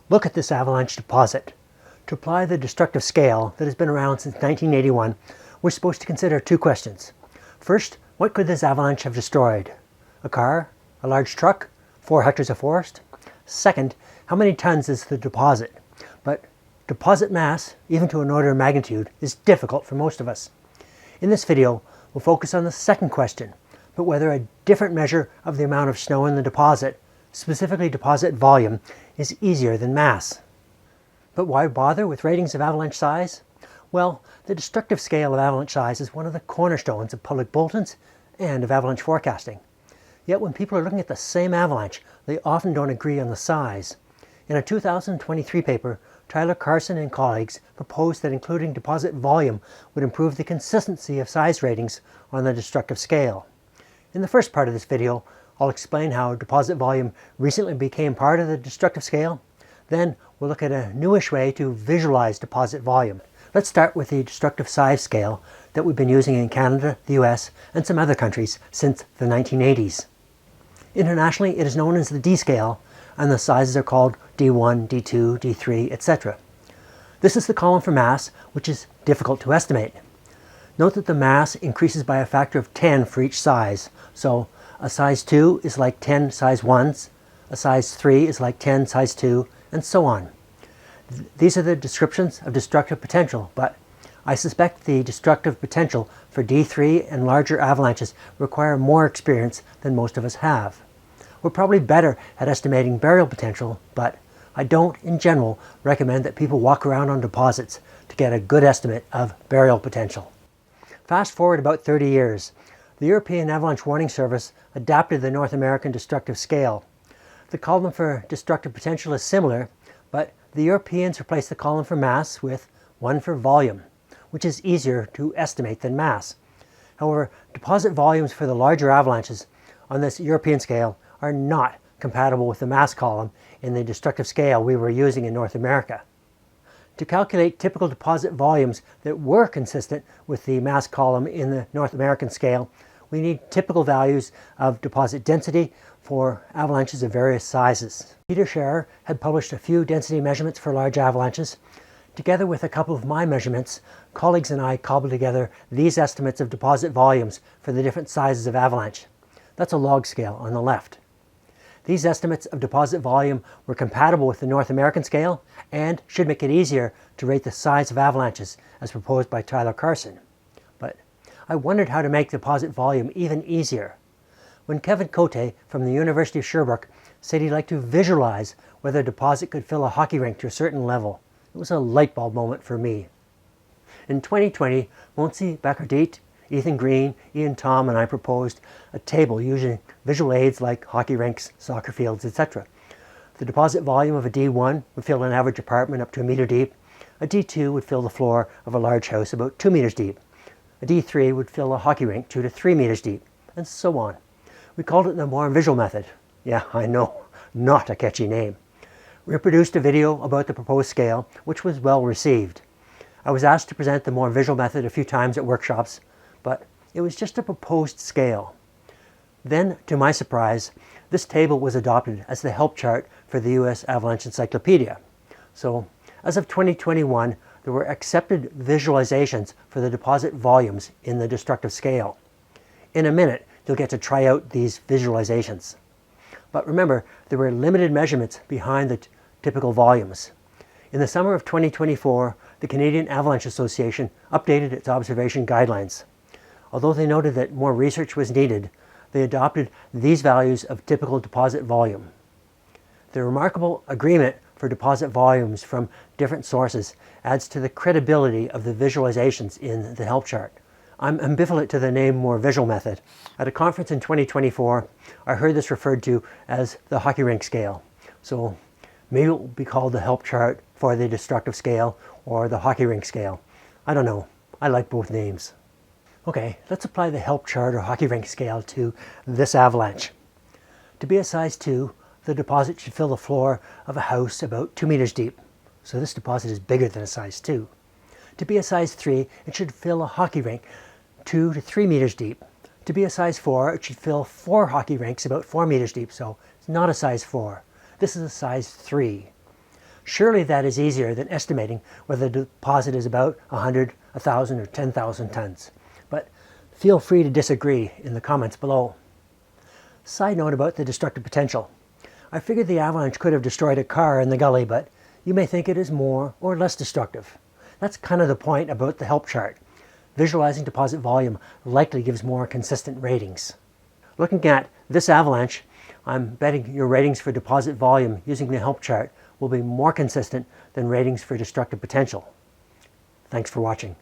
Look at this avalanche deposit. To apply the destructive scale that has been around since 1981, we're supposed to consider two questions. First, what could this avalanche have destroyed? A car? A large truck? 4 hectares of forest? Second, how many tons is the deposit? But deposit mass, even to an order of magnitude, is difficult for most of us. In this video, we'll focus on the second question, but whether a different measure of the amount of snow in the deposit, specifically deposit volume, is easier than mass. But why bother with ratings of avalanche size? Well, the destructive scale of avalanche size is one of the cornerstones of public bulletins and of avalanche forecasting. Yet when people are looking at the same avalanche, they often don't agree on the size. In a 2023 paper, Tyler Carson and colleagues proposed that including deposit volume would improve the consistency of size ratings on the destructive scale. In the first part of this video, I'll explain how deposit volume recently became part of the destructive scale. Then we'll look at a newish way to visualize deposit volume. Let's start with the destructive size scale that we've been using in Canada, the US, and some other countries since the 1980s. Internationally, it is known as the D scale, and the sizes are called D1, D2, D3, etc. This is the column for mass, which is difficult to estimate. Note that the mass increases by a factor of 10 for each size. So a size 2 is like 10 size 1s, a size 3 is like 10 size 2, and so on. These are the descriptions of destructive potential, but I suspect the destructive potential for D3 and larger avalanches require more experience than most of us have. We're probably better at estimating burial potential, but I don't, in general, recommend that people walk around on deposits to get a good estimate of burial potential. Fast forward about 30 years. The European Avalanche Warning Service adapted the North American destructive scale. The column for destructive potential is similar, but the Europeans replaced the column for mass with one for volume, which is easier to estimate than mass. However, deposit volumes for the larger avalanches on this European scale are not compatible with the mass column in the destructive scale we were using in North America. To calculate typical deposit volumes that were consistent with the mass column in the North American scale, we need typical values of deposit density for avalanches of various sizes. Peter Scherer had published a few density measurements for large avalanches. Together with a couple of my measurements, colleagues and I cobbled together these estimates of deposit volumes for the different sizes of avalanche. That's a log scale on the left. These estimates of deposit volume were compatible with the North American scale and should make it easier to rate the size of avalanches as proposed by Tyler Carson. But I wondered how to make deposit volume even easier. When Kevin Cote from the University of Sherbrooke said he'd like to visualize whether a deposit could fill a hockey rink to a certain level, it was a light bulb moment for me. In 2020, Monsi Bacardit, Ethan Green, Ian Tom, and I proposed a table using visual aids like hockey rinks, soccer fields, etc. The deposit volume of a D1 would fill an average apartment up to 1 meter deep. A D2 would fill the floor of a large house about 2 meters deep. A D3 would fill a hockey rink 2 to 3 meters deep, and so on. We called it the more visual method. Yeah, I know, not a catchy name. We produced a video about the proposed scale, which was well received. I was asked to present the more visual method a few times at workshops, but it was just a proposed scale. Then, to my surprise, this table was adopted as the help chart for the US Avalanche Encyclopedia. So, as of 2021, there were accepted visualizations for the deposit volumes in the destructive scale. In a minute, you'll get to try out these visualizations. But remember, there were limited measurements behind the typical volumes. In the summer of 2024, the Canadian Avalanche Association updated its observation guidelines. Although they noted that more research was needed, they adopted these values of typical deposit volume. The remarkable agreement for deposit volumes from different sources adds to the credibility of the visualizations in the help chart. I'm ambivalent to the name more visual method. At a conference in 2024, I heard this referred to as the hockey rink scale. So maybe it will be called the help chart for the destructive scale or the hockey rink scale. I don't know. I like both names. Okay, let's apply the help chart or hockey rink scale to this avalanche. To be a size 2, the deposit should fill the floor of a house about 2 meters deep. So this deposit is bigger than a size 2. To be a size 3, it should fill a hockey rink 2 to 3 meters deep. To be a size 4, it should fill 4 hockey rinks about 4 meters deep, so it's not a size 4. This is a size 3. Surely that is easier than estimating whether the deposit is about 100, 1,000, or 10,000 tons. But feel free to disagree in the comments below. Side note about the destructive potential. I figured the avalanche could have destroyed a car in the gully, but you may think it is more or less destructive. That's kind of the point about the help chart. Visualizing deposit volume likely gives more consistent ratings. Looking at this avalanche, I'm betting your ratings for deposit volume using the help chart will be more consistent than ratings for destructive potential. Thanks for watching.